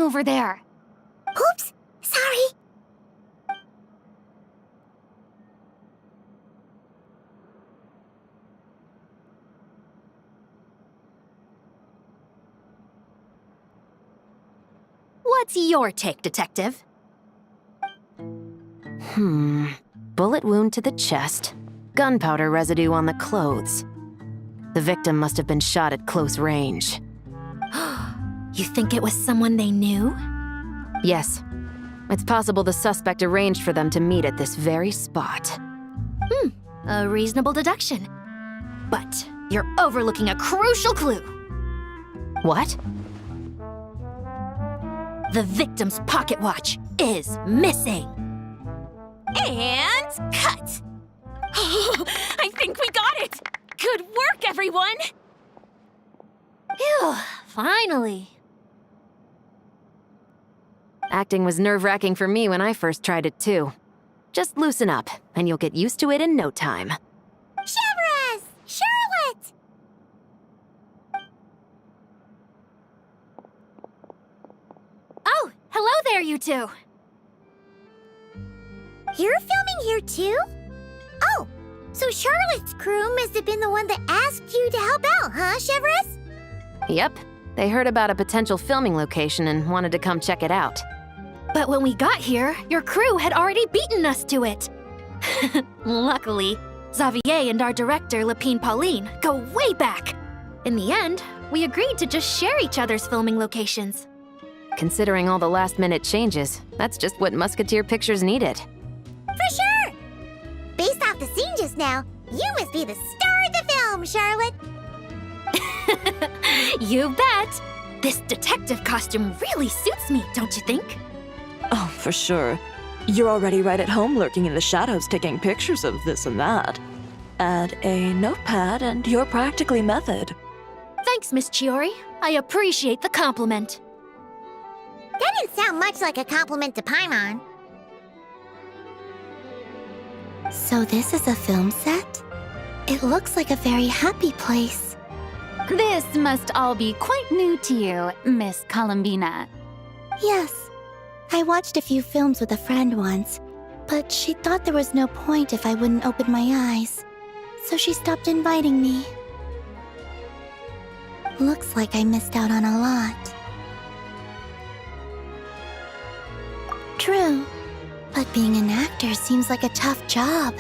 over there. Oops, sorry. What's your take, Detective? Bullet wound to the chest. Gunpowder residue on the clothes. The victim must have been shot at close range. You think it was someone they knew? Yes. It's possible the suspect arranged for them to meet at this very spot. A reasonable deduction. But you're overlooking a crucial clue. What? The victim's pocket watch is missing. And cut! I think we got it! Good work, everyone! Phew, finally. Acting was nerve-wracking for me when I first tried it too. Just loosen up, and you'll get used to it in no time. Severus! Charlotte! Oh, hello there, you two. You're filming here too? Oh, so Charlotte's crew must have been the one that asked you to help out, huh, Severus? Yep. They heard about a potential filming location and wanted to come check it out. But when we got here, your crew had already beaten us to it. Luckily, Xavier and our director, Lapine Pauline, go way back. In the end, we agreed to just share each other's filming locations. Considering all the last-minute changes, that's just what Musketeer Pictures needed. For sure! Based off the scene just now, you must be the star of the film, Charlotte! You bet! This detective costume really suits me, don't you think? Oh, for sure. You're already right at home lurking in the shadows taking pictures of this and that. Add a notepad and you're practically method. Thanks, Miss Chiori. I appreciate the compliment. That didn't sound much like a compliment to Paimon. So this is a film set? It looks like a very happy place. This must all be quite new to you, Miss Columbina. Yes. I watched a few films with a friend once, but she thought there was no point if I wouldn't open my eyes. So she stopped inviting me. Looks like I missed out on a lot. True, but being an actor seems like a tough job.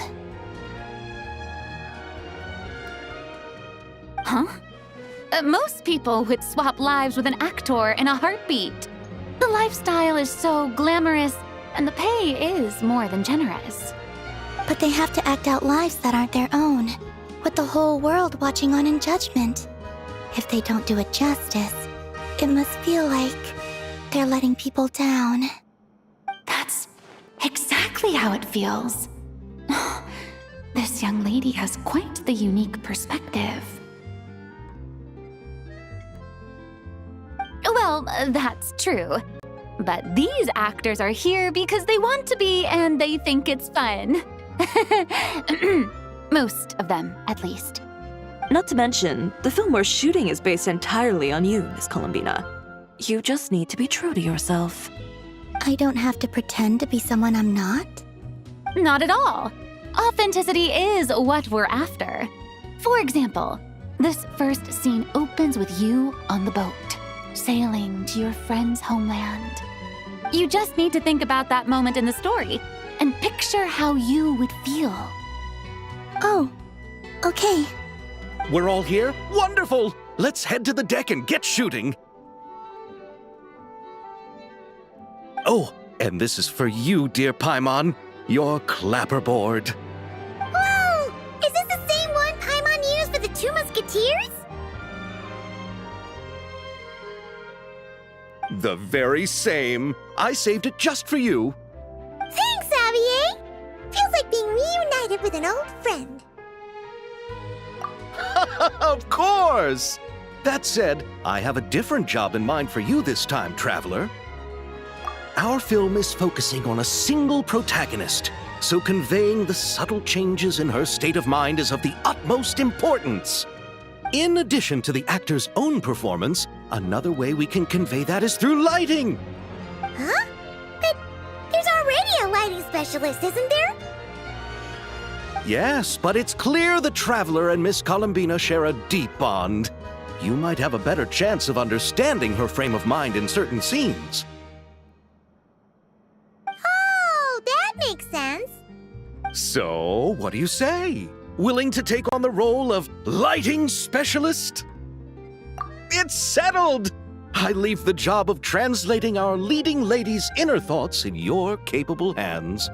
Huh? Most people would swap lives with an actor in a heartbeat. The lifestyle is so glamorous, and the pay is more than generous. But they have to act out lives that aren't their own, with the whole world watching on in judgment. If they don't do it justice, it must feel like they're letting people down. That's exactly how it feels. This young lady has quite the unique perspective. Well, that's true. But these actors are here because they want to be and they think it's fun. Most of them, at least. Not to mention, the film we're shooting is based entirely on you, Miss Columbina. You just need to be true to yourself. I don't have to pretend to be someone I'm not? Not at all. Authenticity is what we're after. For example, this first scene opens with you on the boat, sailing to your friend's homeland. You just need to think about that moment in the story and picture how you would feel. Oh, okay. We're all here? Wonderful! Let's head to the deck and get shooting. Oh, and this is for you, dear Paimon, your clapperboard. Whoa! Is this the same one Paimon used for the Two Musketeers? The very same. I saved it just for you. Thanks, Xavier! Feels like being reunited with an old friend. Of course! That said, I have a different job in mind for you this time, traveler. Our film is focusing on a single protagonist, so conveying the subtle changes in her state of mind is of the utmost importance. In addition to the actor's own performance, another way we can convey that is through lighting. lighting specialist, isn't there? Yes, but it's clear the Traveler and Miss Columbina share a deep bond. You might have a better chance of understanding her frame of mind in certain scenes. Oh, that makes sense. So, what do you say? Willing to take on the role of lighting specialist? It's settled! I leave the job of translating our leading lady's inner thoughts in your capable hands.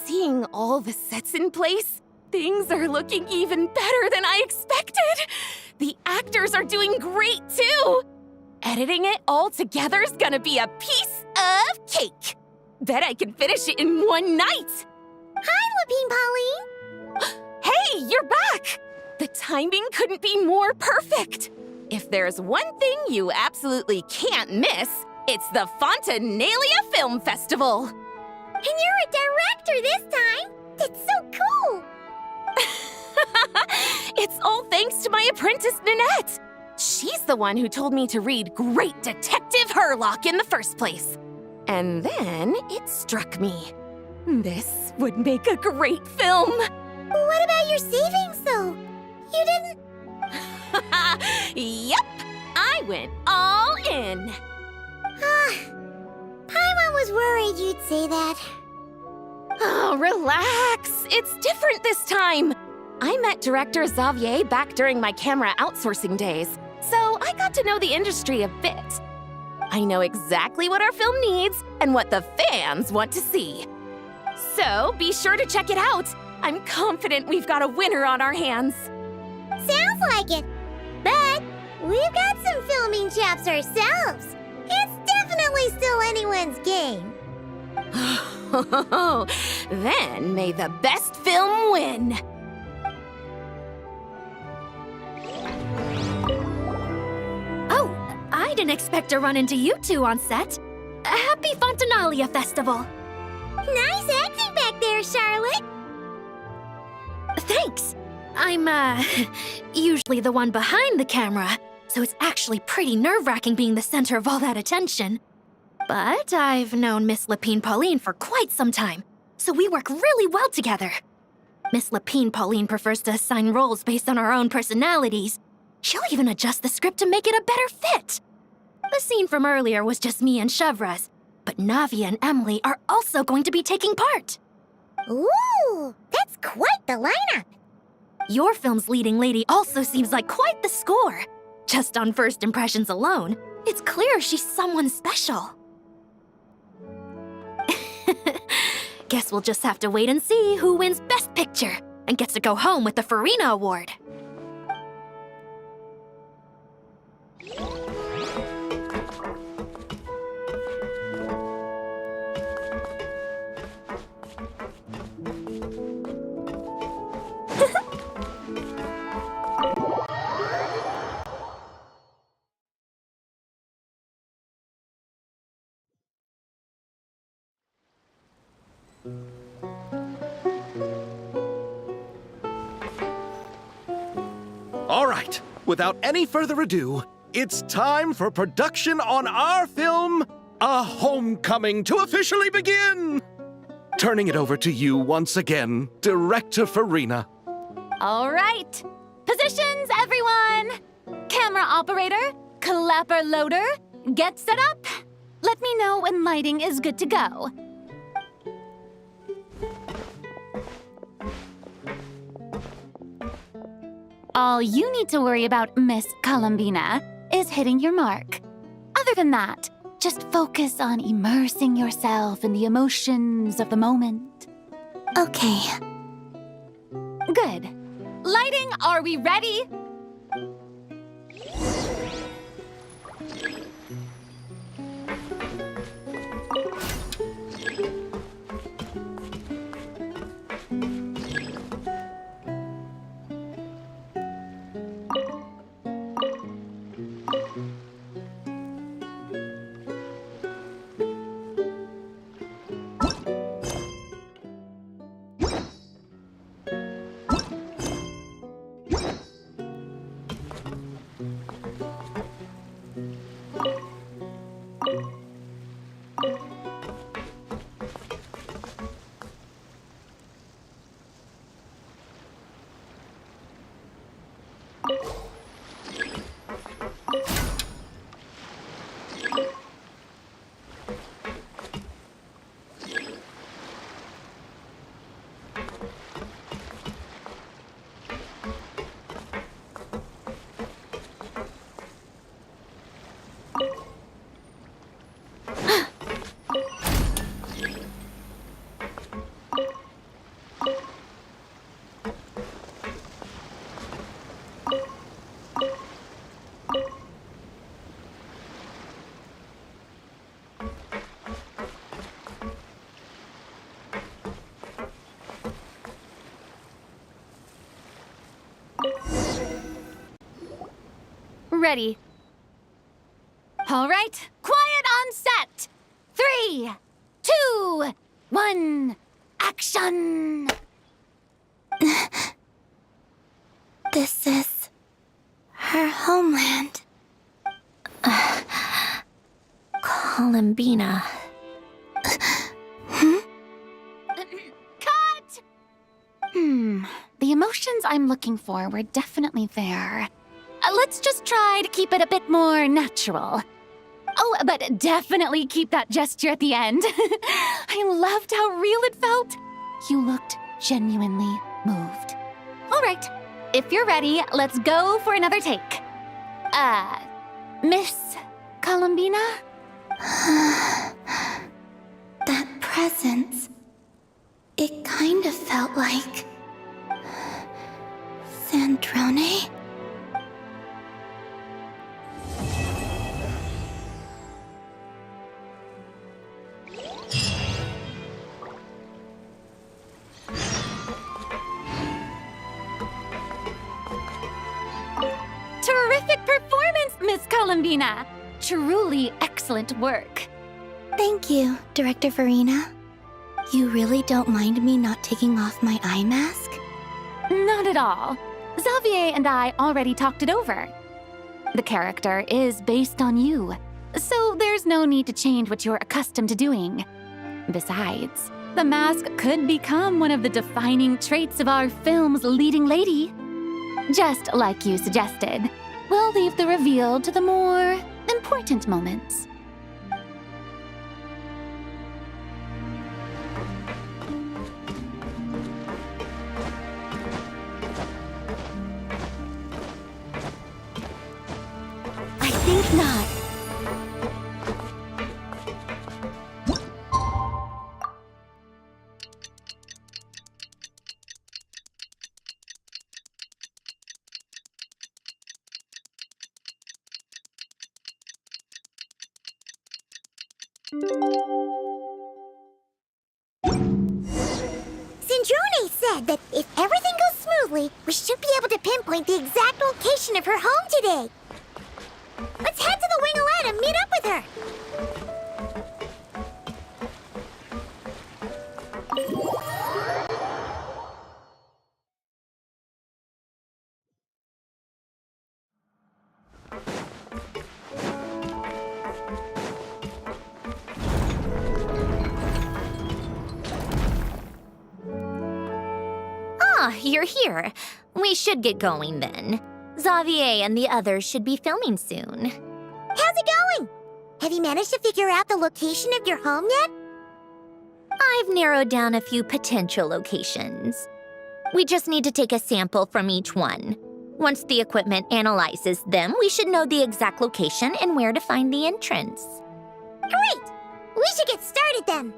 Seeing all the sets in place, things are looking even better than I expected. The actors are doing great too. Editing it all together is gonna be a piece of cake. Bet I can finish it in one night. Hi, Lapine Pauline. Hey, you're back! The timing couldn't be more perfect. If there's one thing you absolutely can't miss, it's the Fontanilla Film Festival. And you're a director this time. That's so cool. It's all thanks to my apprentice, Nanette. She's the one who told me to read Great Detective Herlock in the first place. And then it struck me. This would make a great film. What about your savings, though? You didn't... Yep, I went all in. Paimon was worried you'd say that. Oh, relax. It's different this time. I met director Xavier back during my camera outsourcing days, so I got to know the industry a bit. I know exactly what our film needs and what the fans want to see. So be sure to check it out. I'm confident we've got a winner on our hands. Sounds like it. But we've got some filming chops ourselves. It's definitely still anyone's game. Then may the best film win. Oh, I didn't expect to run into you two on set. Happy Fontanilla Festival. Nice acting back there, Charlotte. Thanks. I'm, usually the one behind the camera, so it's actually pretty nerve-wracking being the center of all that attention. But I've known Miss Lapine Pauline for quite some time, so we work really well together. Miss Lapine Pauline prefers to assign roles based on our own personalities. She'll even adjust the script to make it a better fit. The scene from earlier was just me and Chevres, but Navia and Emily are also going to be taking part. Ooh, that's quite the lineup. Your film's leading lady also seems like quite the score. Just on first impressions alone, it's clear she's someone special. Guess we'll just have to wait and see who wins Best Picture and gets to go home with the Farina Award. All right, without any further ado, it's time for production on our film, A Homecoming, to officially begin! Turning it over to you once again, Director Farina. All right. Positions, everyone. Camera operator, clapper loader, get set up. Let me know when lighting is good to go. All you need to worry about, Miss Columbina, is hitting your mark. Other than that, just focus on immersing yourself in the emotions of the moment. Okay. Good. Lighting, are we ready? Ready. All right, quiet on set. 3, 2, 1, action! This is her homeland. Columbina. Cut! The emotions I'm looking for were definitely there. Let's just try to keep it a bit more natural. Oh, but definitely keep that gesture at the end. I loved how real it felt. You looked genuinely moved. All right, if you're ready, let's go for another take. Miss Columbina? That presence. It kind of felt like Sandrone? Terrific performance, Miss Columbina! Truly excellent work. Thank you, Director Farina. You really don't mind me not taking off my eye mask? Not at all. Xavier and I already talked it over. The character is based on you, so there's no need to change what you're accustomed to doing. Besides, the mask could become one of the defining traits of our film's leading lady. Just like you suggested, we'll leave the reveal to the more important moments. I think not. Sandrone said that if everything goes smoothly, we should be able to pinpoint the exact location of her home today. Let's head to the Wing-O-Lette and meet up with her. Ah, you're here. We should get going then. Xavier and the others should be filming soon. How's it going? Have you managed to figure out the location of your home yet? I've narrowed down a few potential locations. We just need to take a sample from each one. Once the equipment analyzes them, we should know the exact location and where to find the entrance. Great! We should get started then.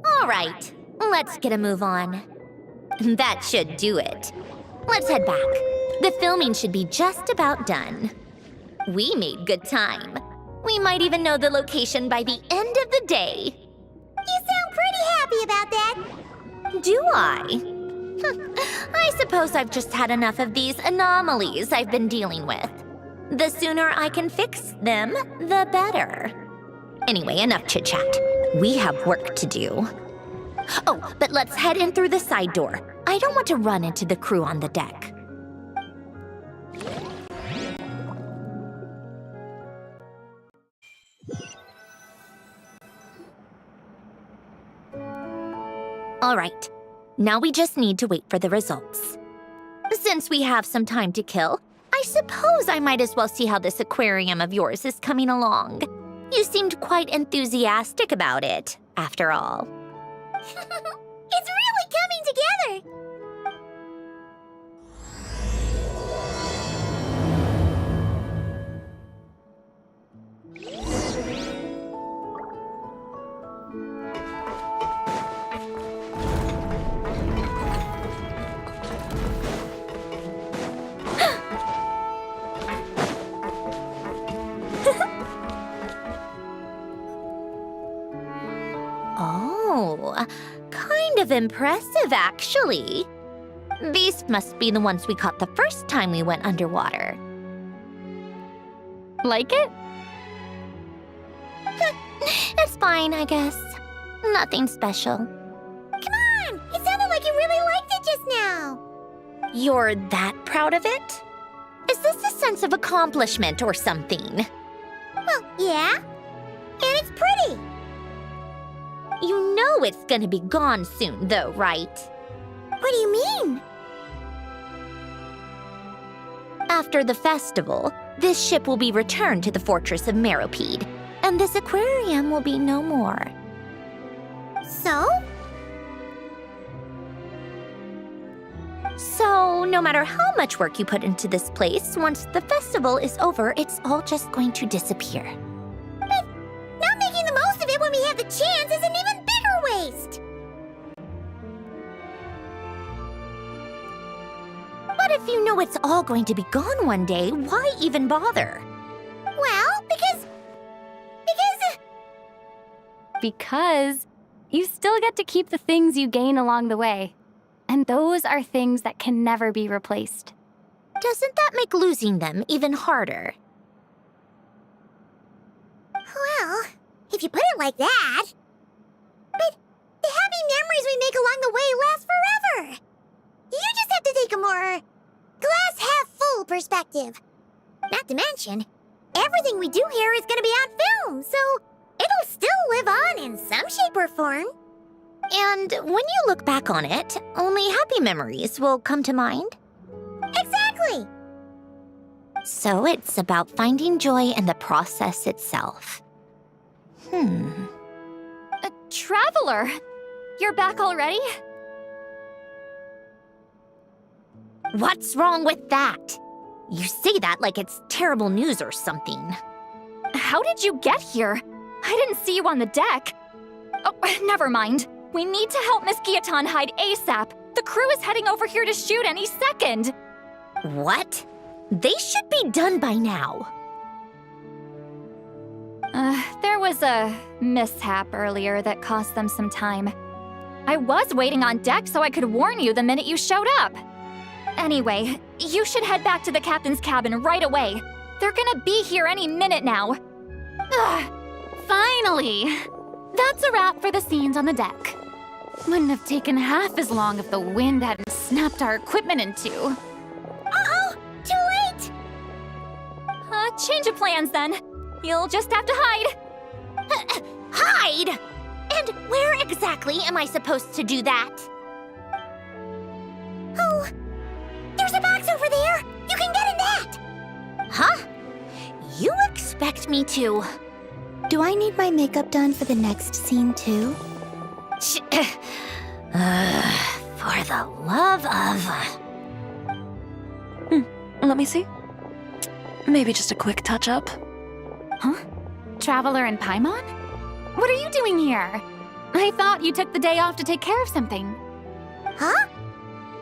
All right, let's get a move on. That should do it. Let's head back. The filming should be just about done. We made good time. We might even know the location by the end of the day. You sound pretty happy about that. Do I? I suppose I've just had enough of these anomalies I've been dealing with. The sooner I can fix them, the better. Anyway, enough chit-chat. We have work to do. Oh, but let's head in through the side door. I don't want to run into the crew on the deck. All right, now we just need to wait for the results. Since we have some time to kill, I suppose I might as well see how this aquarium of yours is coming along. You seemed quite enthusiastic about it, after all. It's really coming together. Oh, kind of impressive, actually. These must be the ones we caught the first time we went underwater. Like it? It's fine, I guess. Nothing special. Come on! It sounded like you really liked it just now. You're that proud of it? Is this a sense of accomplishment or something? Well, yeah. And it's pretty. You know it's gonna be gone soon, though, right? What do you mean? After the festival, this ship will be returned to the fortress of Meropide, and this aquarium will be no more. So? So, no matter how much work you put into this place, once the festival is over, it's all just going to disappear. But not making the most of it when we have the chance is an even bigger waste! But if you know it's all going to be gone one day, why even bother? Well, Because you still get to keep the things you gain along the way. And those are things that can never be replaced. Doesn't that make losing them even harder? Well, if you put it like that. But the happy memories we make along the way last forever. You just have to take a more glass-half-full perspective. Not to mention, everything we do here is going to be on film, so it'll still live on in some shape or form. And when you look back on it, only happy memories will come to mind. Exactly! So it's about finding joy in the process itself. Traveler, you're back already? What's wrong with that? You say that like it's terrible news or something. How did you get here? I didn't see you on the deck. Oh, never mind. We need to help Miss Guillotin hide ASAP. The crew is heading over here to shoot any second. What? They should be done by now. There was a mishap earlier that cost them some time. I was waiting on deck so I could warn you the minute you showed up. Anyway, you should head back to the captain's cabin right away. They're gonna be here any minute now. Ugh, finally! That's a wrap for the scenes on the deck. Wouldn't have taken half as long if the wind hadn't snapped our equipment in two. Uh-oh! Too late! Change of plans then. You'll just have to hide. Hide? And where exactly am I supposed to do that? Oh, there's a box over there! You can get in that! Huh? You expect me to... Do I need my makeup done for the next scene too? For the love of... Let me see. Maybe just a quick touch-up. Huh? Traveler and Paimon? What are you doing here? I thought you took the day off to take care of something. Huh?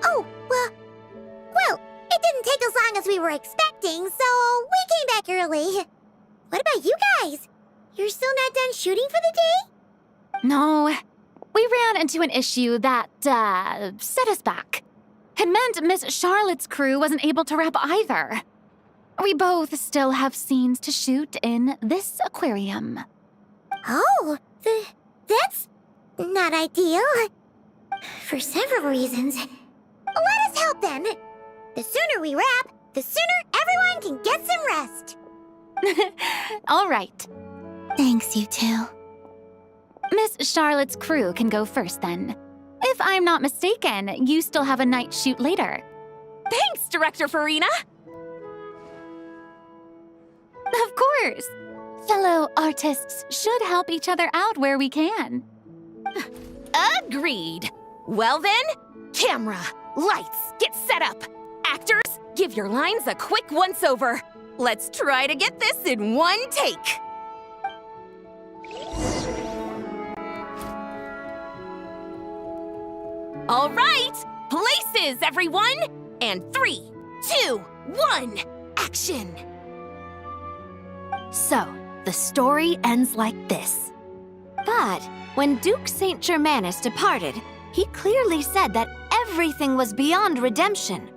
Oh, well, it didn't take as long as we were expecting, so we came back early. What about you guys? You're still not done shooting for the day? No. We ran into an issue that, set us back. It meant Miss Charlotte's crew wasn't able to wrap either. We both still have scenes to shoot in this aquarium. Oh, that's not ideal. For several reasons. Let us help then. The sooner we wrap, the sooner everyone can get some rest. All right. Thanks, you two. Miss Charlotte's crew can go first then. If I'm not mistaken, you still have a night shoot later. Thanks, Director Farina! Of course. Fellow artists should help each other out where we can. Agreed. Well then, camera, lights, get set up. Actors, give your lines a quick once-over. Let's try to get this in one take. All right, places, everyone! And 3, 2, 1, action! So, the story ends like this. But when Duke St. Germanus departed, he clearly said that everything was beyond redemption.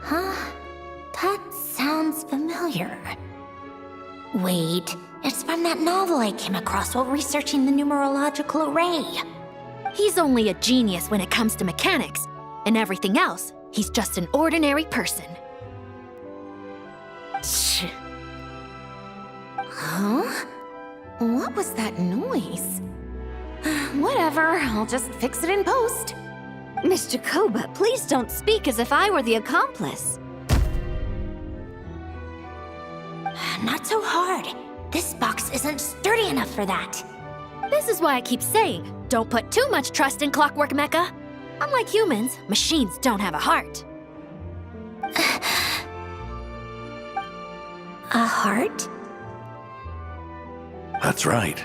Huh? That sounds familiar. Wait, it's from that novel I came across while researching the numerological array. He's only a genius when it comes to mechanics, and everything else, he's just an ordinary person. Huh? What was that noise? Whatever, I'll just fix it in post. Miss Jacoba, please don't speak as if I were the accomplice. Not so hard. This box isn't sturdy enough for that. This is why I keep saying, don't put too much trust in Clockwork Mecha. Unlike humans, machines don't have a heart. A heart? That's right.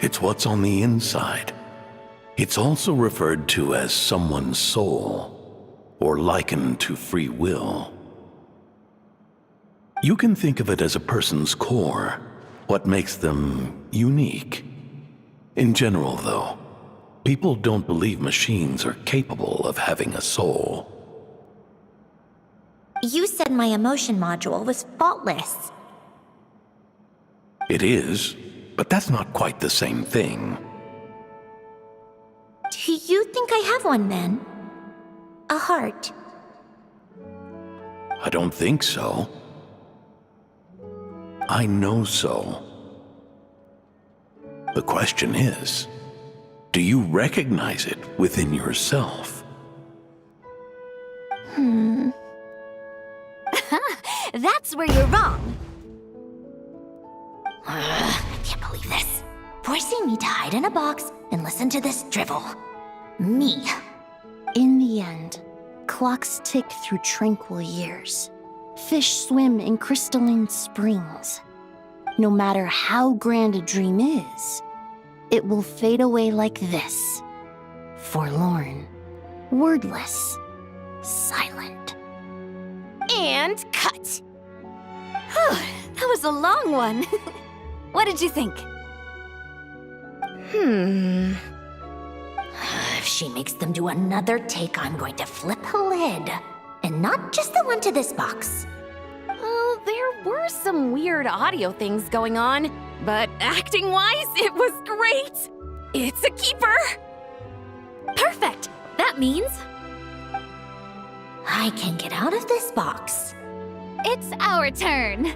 It's what's on the inside. It's also referred to as someone's soul, or likened to free will. You can think of it as a person's core, what makes them unique. In general, though, people don't believe machines are capable of having a soul. You said my emotion module was faultless. It is, but that's not quite the same thing. Do you think I have one then? A heart? I don't think so. I know so. The question is, do you recognize it within yourself? That's where you're wrong. I can't believe this. Forcing me to hide in a box and listen to this drivel. Me. In the end, clocks tick through tranquil years. Fish swim in crystalline springs. No matter how grand a dream is, it will fade away like this. Forlorn, wordless, silent. And cut. Whew, that was a long one. What did you think? If she makes them do another take, I'm going to flip a lid. And not just the one to this box. Well, there were some weird audio things going on, but acting-wise, it was great! It's a keeper! Perfect! That means I can get out of this box. It's our turn.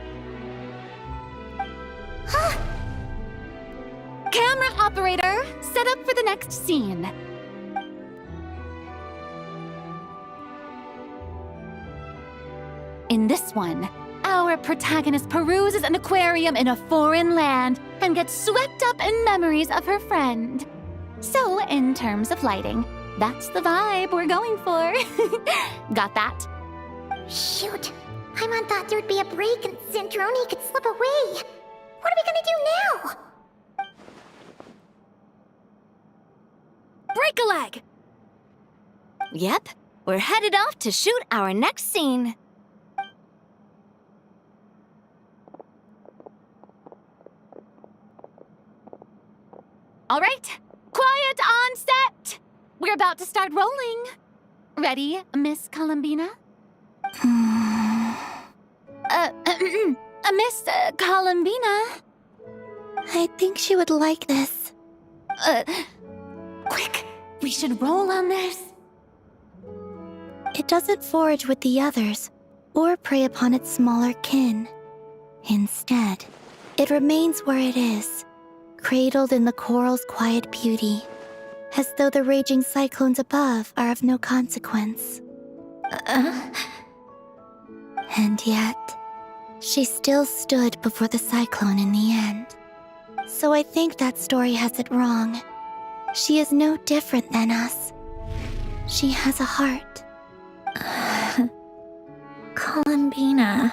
Camera operator, set up for the next scene. In this one, our protagonist peruses an aquarium in a foreign land and gets swept up in memories of her friend. So, in terms of lighting, that's the vibe we're going for. Got that? Shoot. Paimon thought there'd be a break and Zandroni could slip away. What are we gonna do now? break a leg! Yep, we're headed off to shoot our next scene. All right, quiet on set. We're about to start rolling. Ready, Miss Columbina? Miss Columbina? I think she would like this. Quick, we should roll on this. It doesn't forage with the others, or prey upon its smaller kin. Instead, it remains where it is, cradled in the coral's quiet beauty, as though the raging cyclones above are of no consequence. And yet, she still stood before the cyclone in the end. So I think that story has it wrong. She is no different than us. She has a heart. Columbina.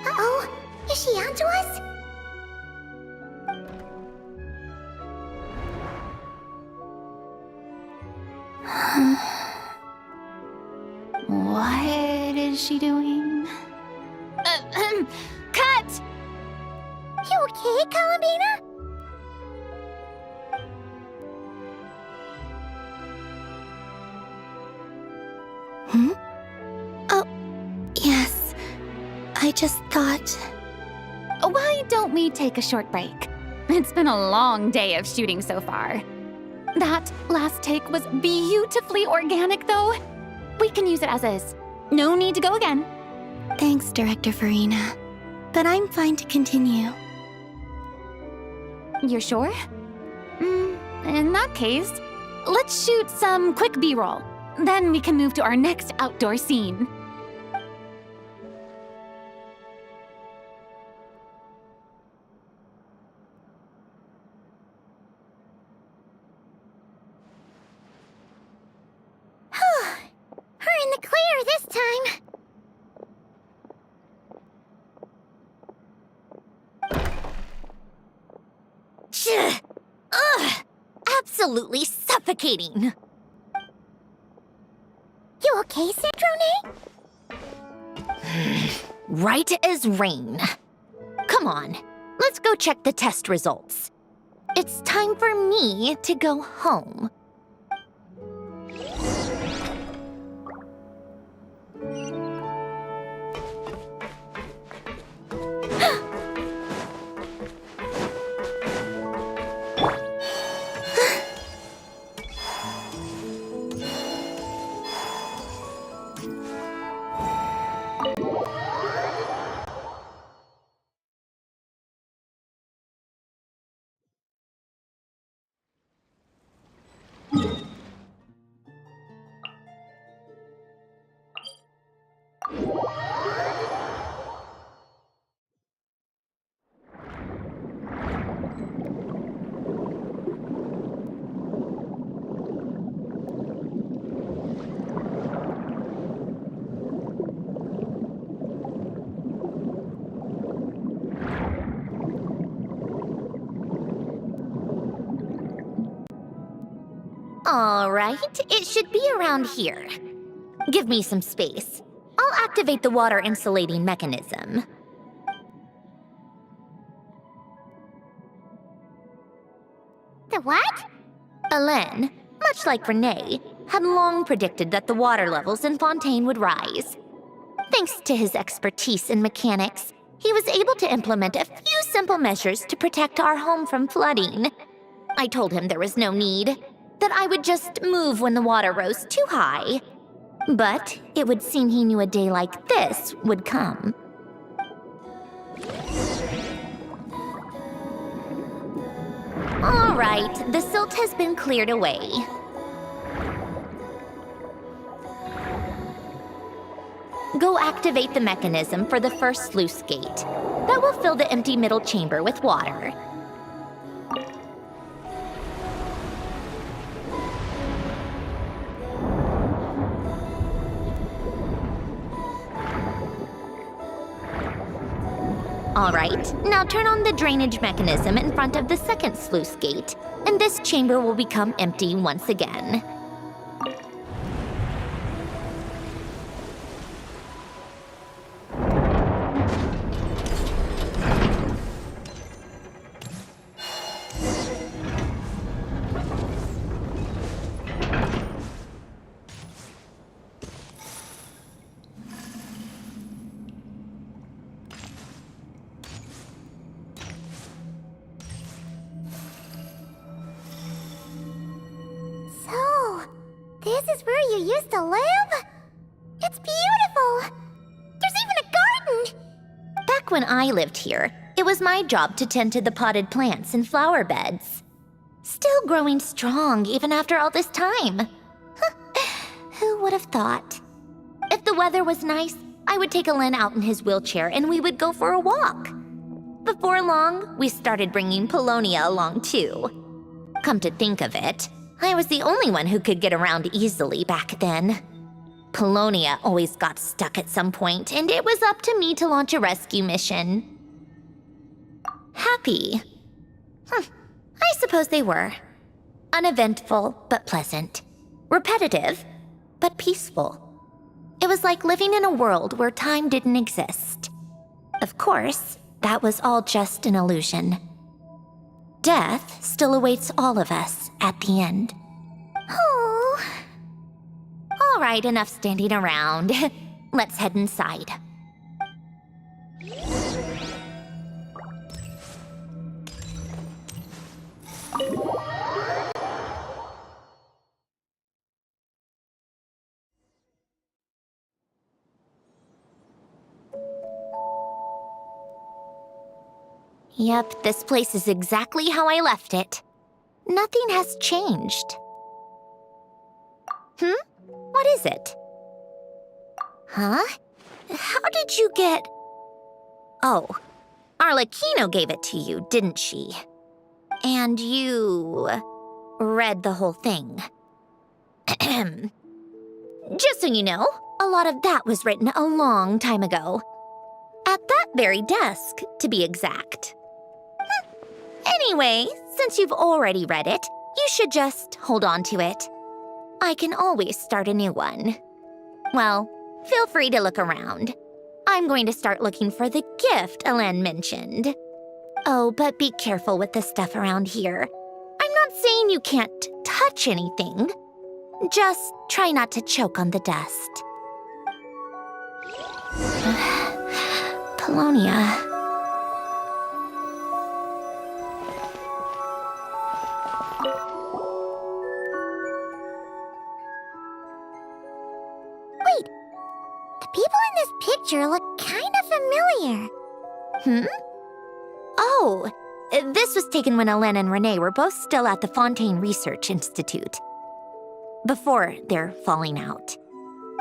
Uh-oh, is she onto us? What is she doing? Cut! You okay, Columbina? Oh, yes. I just thought... Why don't we take a short break? It's been a long day of shooting so far. That last take was beautifully organic, though. We can use it as is. No need to go again. Thanks, Director Farina. But I'm fine to continue. You're sure? In that case, let's shoot some quick B-roll. Then we can move to our next outdoor scene. We're in the clear this time. Ugh! Absolutely suffocating. You okay, Cedrone? Right as rain. Come on, let's go check the test results. It's time for me to go home. All right, it should be around here. Give me some space. I'll activate the water insulating mechanism. The what? Hélène, much like Renee, had long predicted that the water levels in Fontaine would rise. Thanks to his expertise in mechanics, he was able to implement a few simple measures to protect our home from flooding. I told him there was no need, that I would just move when the water rose too high. But it would seem he knew a day like this would come. All right, the silt has been cleared away. Go activate the mechanism for the first sluice gate. That will fill the empty middle chamber with water. All right, now turn on the drainage mechanism in front of the second sluice gate, and this chamber will become empty once again. So, this is where you used to live? It's beautiful! There's even a garden! Back when I lived here, it was my job to tend to the potted plants and flower beds. Still growing strong even after all this time. Who would have thought? If the weather was nice, I would take Hélène out in his wheelchair and we would go for a walk. Before long, we started bringing Polonia along too. Come to think of it, I was the only one who could get around easily back then. Polonia always got stuck at some point, and it was up to me to launch a rescue mission. Happy? I suppose they were. Uneventful, but pleasant. Repetitive, but peaceful. It was like living in a world where time didn't exist. Of course, that was all just an illusion. Death still awaits all of us at the end. Oh. All right, enough standing around. Let's head inside. Yep, this place is exactly how I left it. Nothing has changed. What is it? Huh? How did you get... Oh, Arlecchino gave it to you, didn't she? And you... read the whole thing. Just so you know, a lot of that was written a long time ago. At that very desk, to be exact. Anyway, since you've already read it, you should just hold on to it. I can always start a new one. Well, feel free to look around. I'm going to start looking for the gift Elen mentioned. Oh, but be careful with the stuff around here. I'm not saying you can't touch anything. Just try not to choke on the dust. Polonia. Wait, the people in this picture look kind of familiar. Oh, this was taken when Elen and Renee were both still at the Fontaine Research Institute. Before their falling out.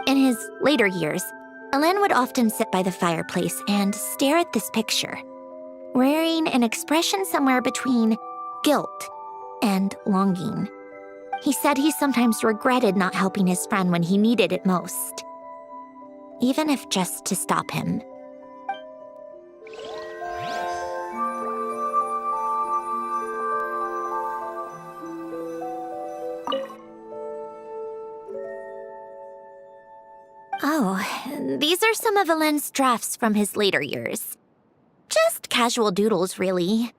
In his later years, Elen would often sit by the fireplace and stare at this picture, wearing an expression somewhere between guilt and longing. He said he sometimes regretted not helping his friend when he needed it most, even if just to stop him. Oh, these are some of Elen's drafts from his later years. Just casual doodles, really.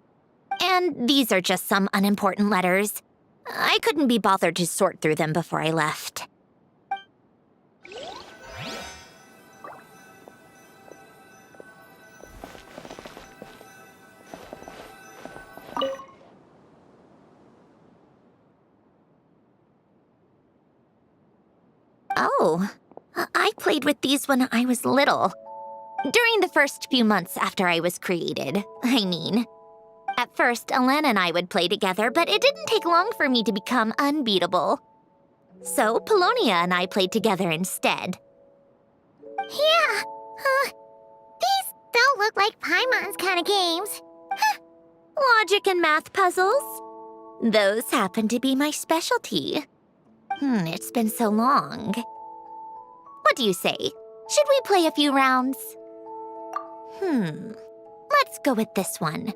And these are just some unimportant letters. I couldn't be bothered to sort through them before I left. Oh, I played with these when I was little. During the first few months after I was created, I mean. At first, Elen and I would play together, but it didn't take long for me to become unbeatable. So, Polonia and I played together instead. Yeah, these don't look like Paimon's kind of games. Logic and math puzzles? Those happen to be my specialty. It's been so long. What do you say? Should we play a few rounds? Let's go with this one.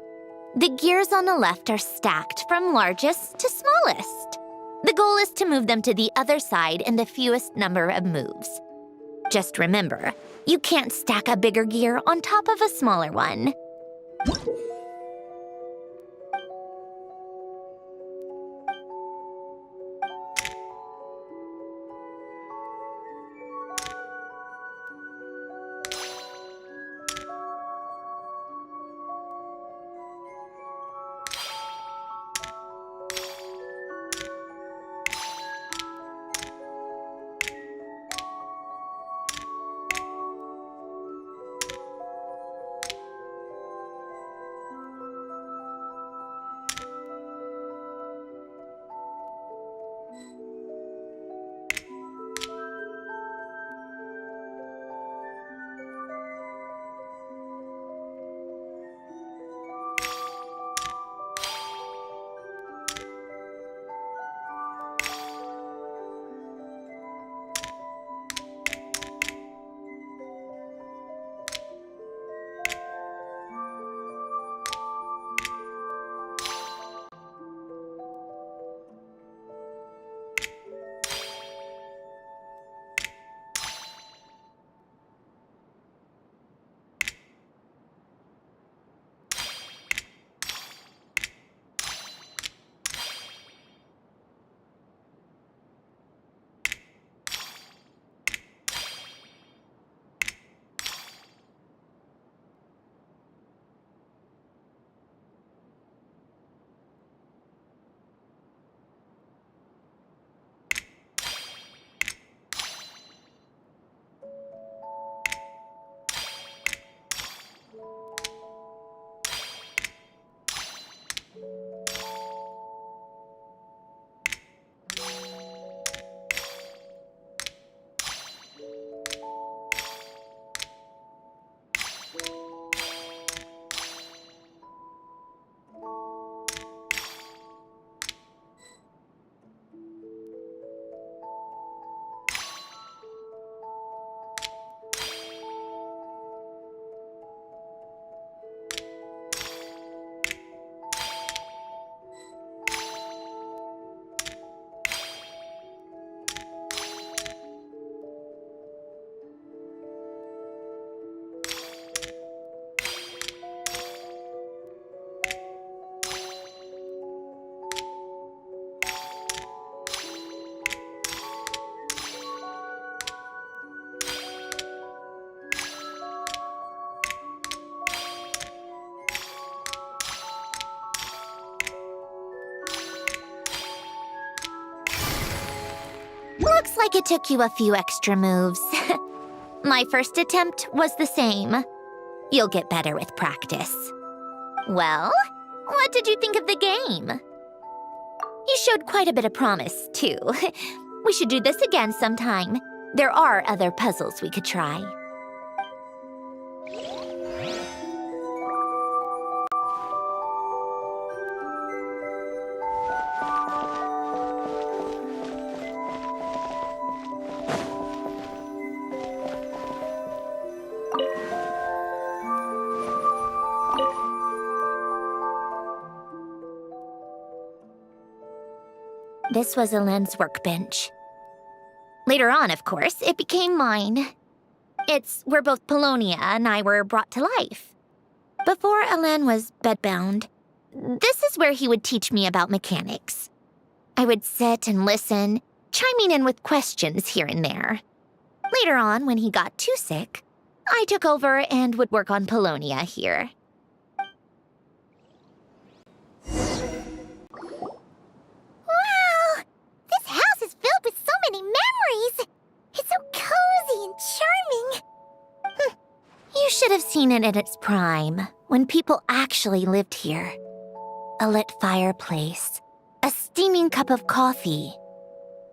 The gears on the left are stacked from largest to smallest. The goal is to move them to the other side in the fewest number of moves. Just remember, you can't stack a bigger gear on top of a smaller one. like it took you a few extra moves. My first attempt was the same. You'll get better with practice. Well, what did you think of the game? You showed quite a bit of promise, too. We should do this again sometime. There are other puzzles we could try. This was Elaine's workbench. Later on, of course, it became mine. It's where both Polonia and I were brought to life. Before Elaine was bedbound, this is where he would teach me about mechanics. I would sit and listen, chiming in with questions here and there. Later on, when he got too sick, I took over and would work on Polonia here. Wow! This house is filled with so many memories! It's so cozy and charming! You should have seen it in its prime, when people actually lived here. A lit fireplace, a steaming cup of coffee.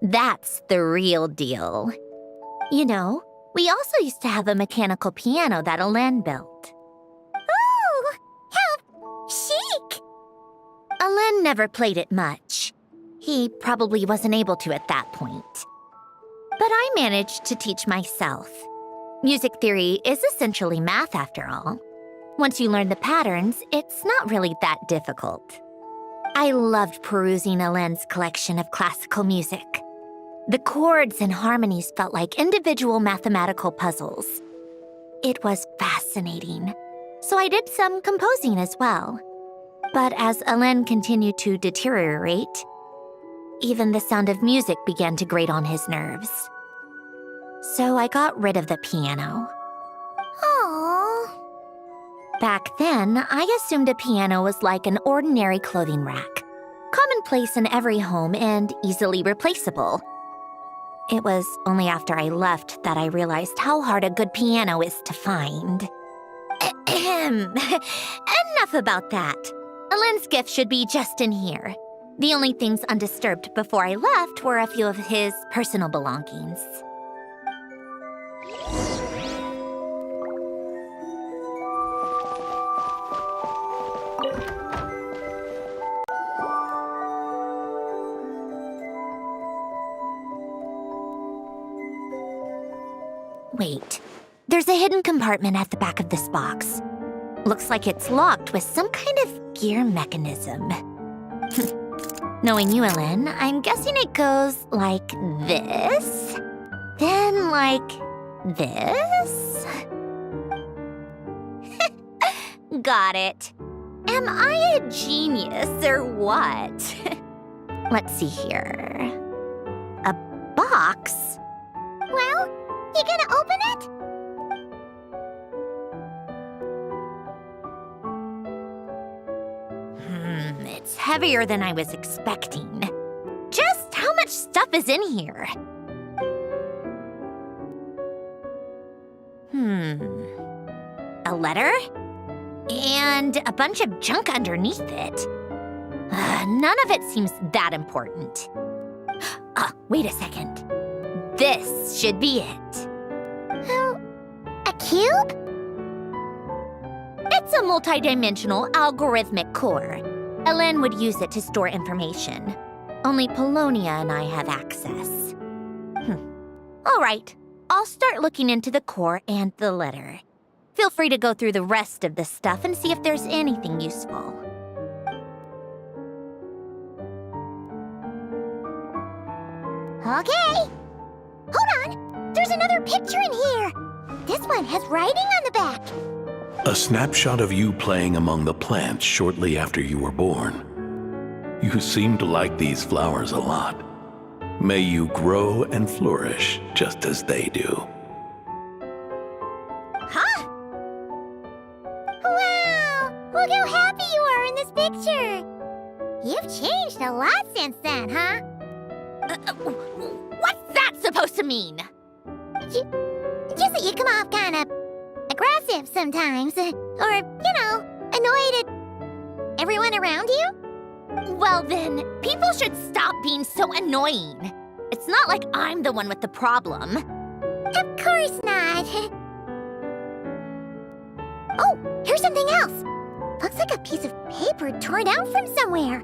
That's the real deal. You know, we also used to have a mechanical piano that Elaine built. Ooh! How chic! Elaine never played it much. He probably wasn't able to at that point. But I managed to teach myself. Music theory is essentially math after all. Once you learn the patterns, it's not really that difficult. I loved perusing Elaine's collection of classical music. The chords and harmonies felt like individual mathematical puzzles. It was fascinating, so I did some composing as well. But as Elaine continued to deteriorate, even the sound of music began to grate on his nerves. So I got rid of the piano. Aww. Back then, I assumed a piano was like an ordinary clothing rack, commonplace in every home and easily replaceable. It was only after I left that I realized how hard a good piano is to find. Enough about that. Elaine's gift should be just in here. The only things undisturbed before I left were a few of his personal belongings. Wait, there's a hidden compartment at the back of this box. Looks like it's locked with some kind of gear mechanism. Knowing you, Elaine, I'm guessing it goes like this, then like this. Got it. Am I a genius or what? Let's see here. A box? Well, you gonna open it? It's heavier than I was expecting. Just how much stuff is in here? A letter? And a bunch of junk underneath it. None of it seems that important. Wait a second. This should be it. A cube? It's a multidimensional algorithmic core. Elaine would use it to store information. Only Polonia and I have access. All right, I'll start looking into the core and the letter. Feel free to go through the rest of the stuff and see if there's anything useful. Okay. Hold on. There's another picture in here. This one has writing on the back. A snapshot of you playing among the plants shortly after you were born. You seem to like these flowers a lot. May you grow and flourish just as they do. Huh? Wow! Look how happy you are in this picture. You've changed a lot since then, huh? What's that supposed mean? Just that you come off kind of aggressive sometimes. Or, annoyed at everyone around you. Well then, people should stop being so annoying. It's not like I'm the one with the problem. Of course not. Oh, here's something else. Looks like a piece of paper torn out from somewhere.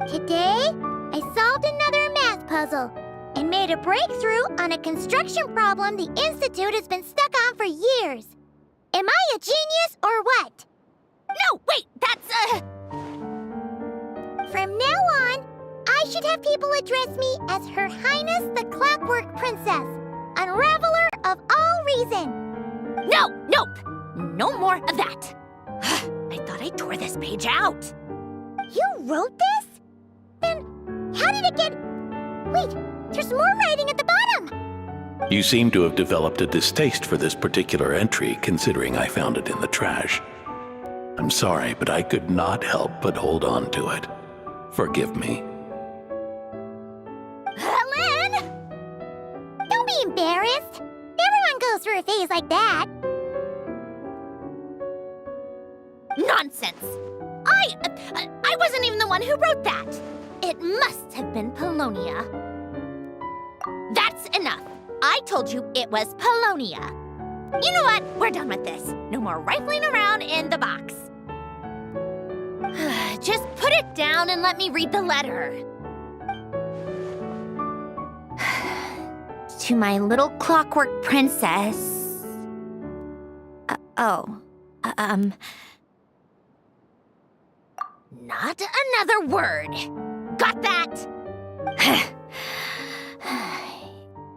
Today, I solved another math puzzle and made a breakthrough on a construction problem the Institute has been stuck on for years. Am I a genius or what? No, wait, that's From now on, I should have people address me as Her Highness the Clockwork Princess, Unraveler of all reason. No, nope. No more of that. I thought I tore this page out. You wrote this? Then how did it get... Wait, there's more writing at the bottom. You seem to have developed a distaste for this particular entry, considering I found it in the trash. I'm sorry, but I could not help but hold on to it. Forgive me. Lynn! Don't be embarrassed. Everyone goes through a phase like that. Nonsense. I wasn't even the one who wrote that. It must have been Polonia. That's enough. I told you it was Polonia. You know what? We're done with this. No more rifling around in the box. Just put it down and let me read the letter. To my little clockwork princess. Not another word. Got that?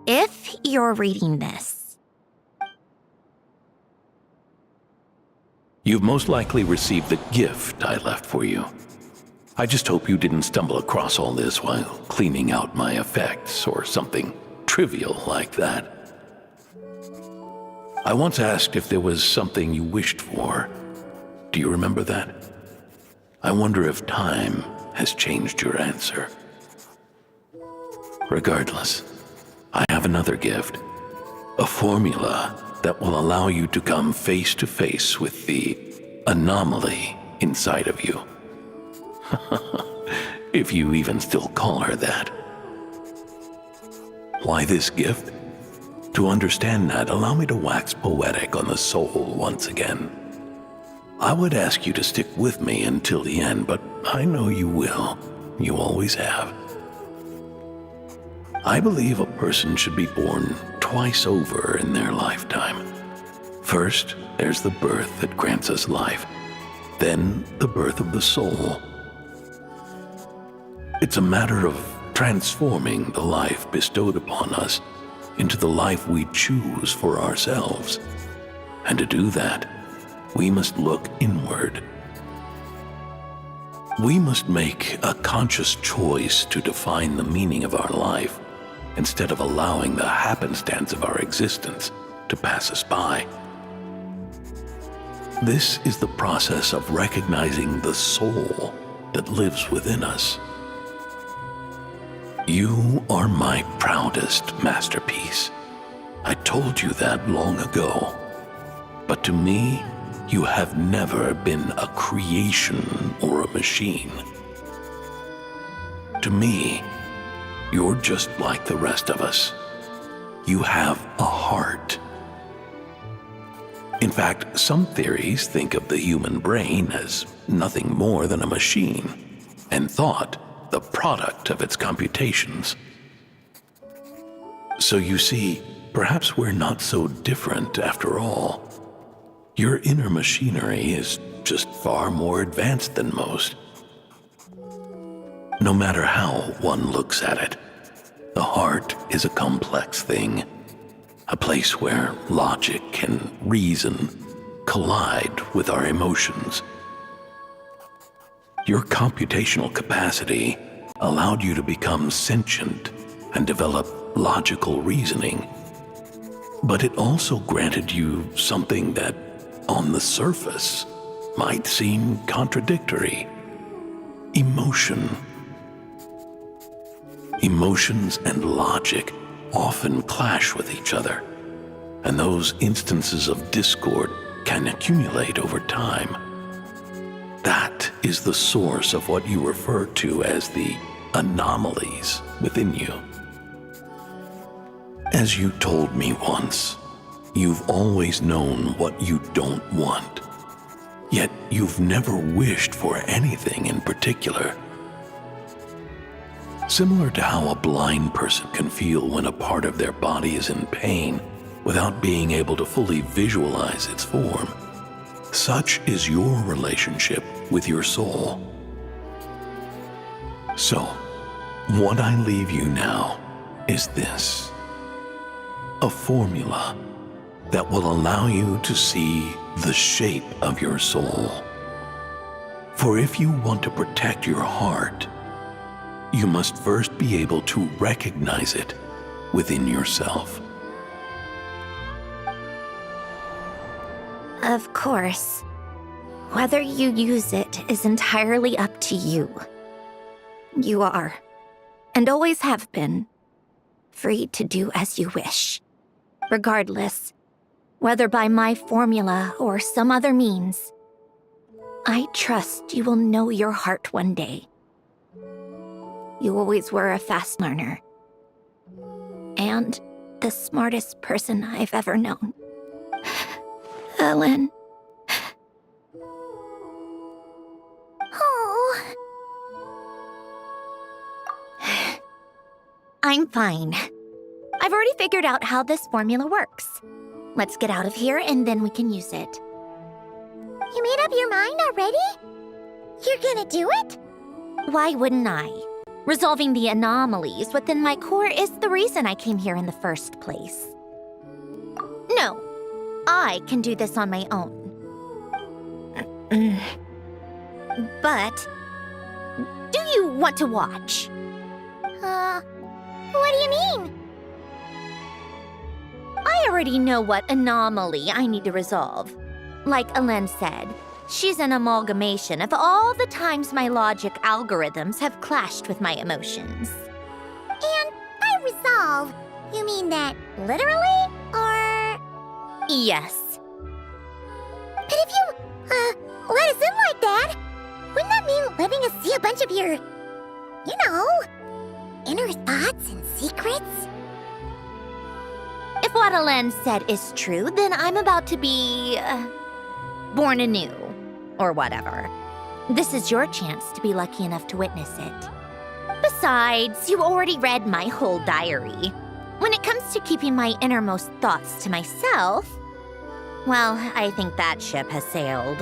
If you're reading this, You've most likely received the gift I left for you. I just hope you didn't stumble across all this while cleaning out my effects or something trivial like that. I once asked if there was something you wished for. Do you remember that? I wonder if time has changed your answer. Regardless, I have another gift. A formula that will allow you to come face to face with the anomaly inside of you. If you even still call her that. Why this gift? To understand that, allow me to wax poetic on the soul once again. I would ask you to stick with me until the end, but I know you will. You always have. I believe a person should be born twice over in their lifetime. First, there's the birth that grants us life. Then, the birth of the soul. It's a matter of transforming the life bestowed upon us into the life we choose for ourselves. And to do that, we must look inward. We must make a conscious choice to define the meaning of our life instead of allowing the happenstance of our existence to pass us by. This is the process of recognizing the soul that lives within us. You are my proudest masterpiece. I told you that long ago. But to me, you have never been a creation or a machine. To me, you're just like the rest of us. You have a heart. In fact, some theories think of the human brain as nothing more than a machine, and thought the product of its computations. So you see, perhaps we're not so different after all. Your inner machinery is just far more advanced than most. No matter how one looks at it, the heart is a complex thing, a place where logic and reason collide with our emotions. Your computational capacity allowed you to become sentient and develop logical reasoning, but it also granted you something that, on the surface, might seem contradictory: emotion. Emotions and logic often clash with each other, and those instances of discord can accumulate over time. That is the source of what you refer to as the anomalies within you. As you told me once, you've always known what you don't want, yet you've never wished for anything in particular. Similar to how a blind person can feel when a part of their body is in pain without being able to fully visualize its form, such is your relationship with your soul. So, what I leave you now is this: a formula that will allow you to see the shape of your soul. For if you want to protect your heart, you must first be able to recognize it within yourself. Of course. Whether you use it is entirely up to you. You are, and always have been, free to do as you wish. Regardless, whether by my formula or some other means, I trust you will know your heart one day. You always were a fast learner, and the smartest person I've ever known. Ellen. Oh. I'm fine. I've already figured out how this formula works. Let's get out of here and then we can use it. You made up your mind already? You're gonna do it? Why wouldn't I? Resolving the anomalies within my core is the reason I came here in the first place. No, I can do this on my own. But, do you want to watch? What do you mean? I already know what anomaly I need to resolve. Like Alen said, she's an amalgamation of all the times my logic algorithms have clashed with my emotions. And by resolve, you mean that literally, or...? Yes. But if you, let us in like that, wouldn't that mean letting us see a bunch of your, inner thoughts and secrets? If what Alen said is true, then I'm about to be... born anew, or whatever. This is your chance to be lucky enough to witness it. Besides, you already read my whole diary. When it comes to keeping my innermost thoughts to myself, well, I think that ship has sailed.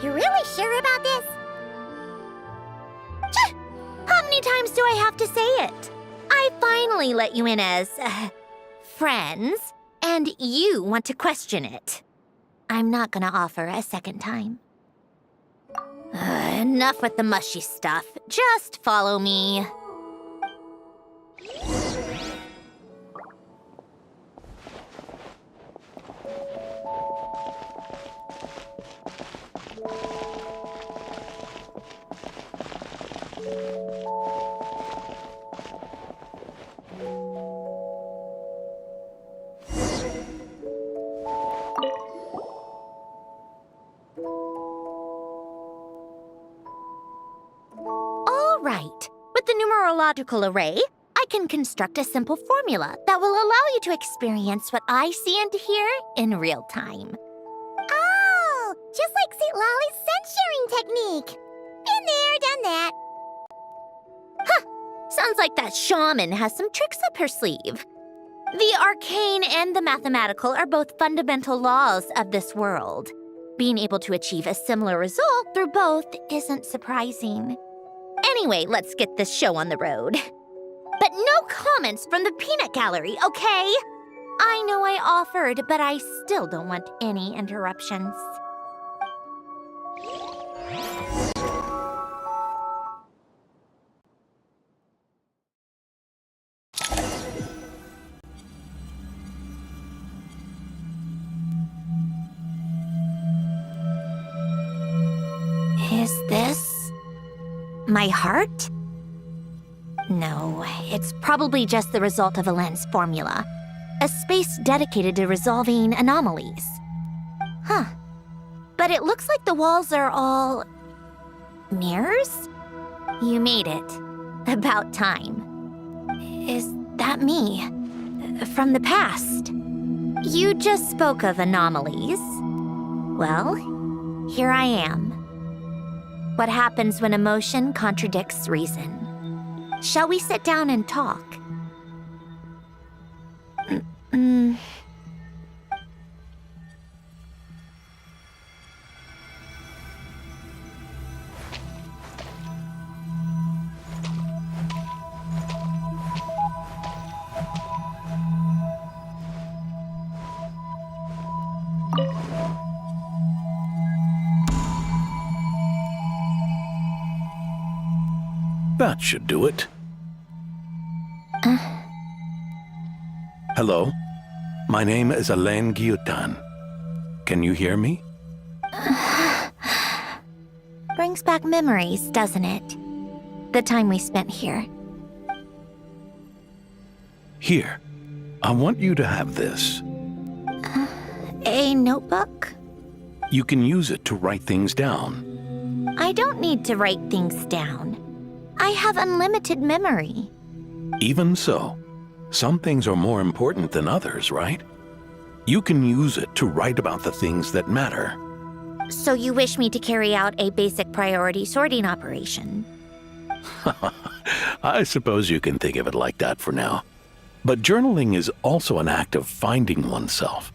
You're really sure about this? How many times do I have to say it? I finally let you in as, friends, and you want to question it. I'm not gonna offer a second time. Enough with the mushy stuff. Just follow me. With the numerological array, I can construct a simple formula that will allow you to experience what I see and hear in real time. Oh, just like St. Lolly's scent-sharing technique. Been there, done that. Huh, sounds like that shaman has some tricks up her sleeve. The arcane and the mathematical are both fundamental laws of this world. Being able to achieve a similar result through both isn't surprising. Anyway, let's get this show on the road. But no comments from the peanut gallery, okay? I know I offered, but I still don't want any interruptions. Is this my heart? No, It's probably just the result of a lens formula. A space dedicated to resolving anomalies. Huh. But it looks like the walls are all... mirrors? You made it. About time. Is that me? From the past? You just spoke of anomalies. Well, here I am. What happens when emotion contradicts reason? Shall we sit down and talk? That should do it. Hello? My name is Alain Guillotin. Can you hear me? Brings back memories, doesn't it? The time we spent here. Here. I want you to have this. A notebook? You can use it to write things down. I don't need to write things down. I have unlimited memory. Even so, some things are more important than others, right? You can use it to write about the things that matter. So you wish me to carry out a basic priority sorting operation? I suppose you can think of it like that for now. But journaling is also an act of finding oneself.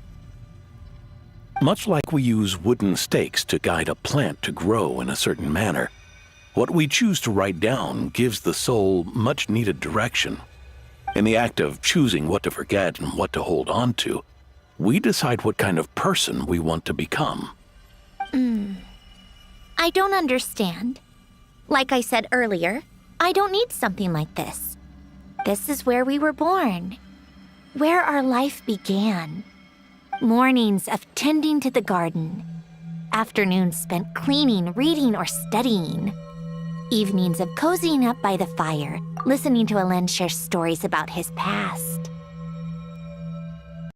Much like we use wooden stakes to guide a plant to grow in a certain manner, what we choose to write down gives the soul much-needed direction. In the act of choosing what to forget and what to hold on to, we decide what kind of person we want to become. I don't understand. Like I said earlier, I don't need something like this. This is where we were born, where our life began. Mornings of tending to the garden, afternoons spent cleaning, reading, or studying. Evenings of cozying up by the fire, listening to Alain share stories about his past.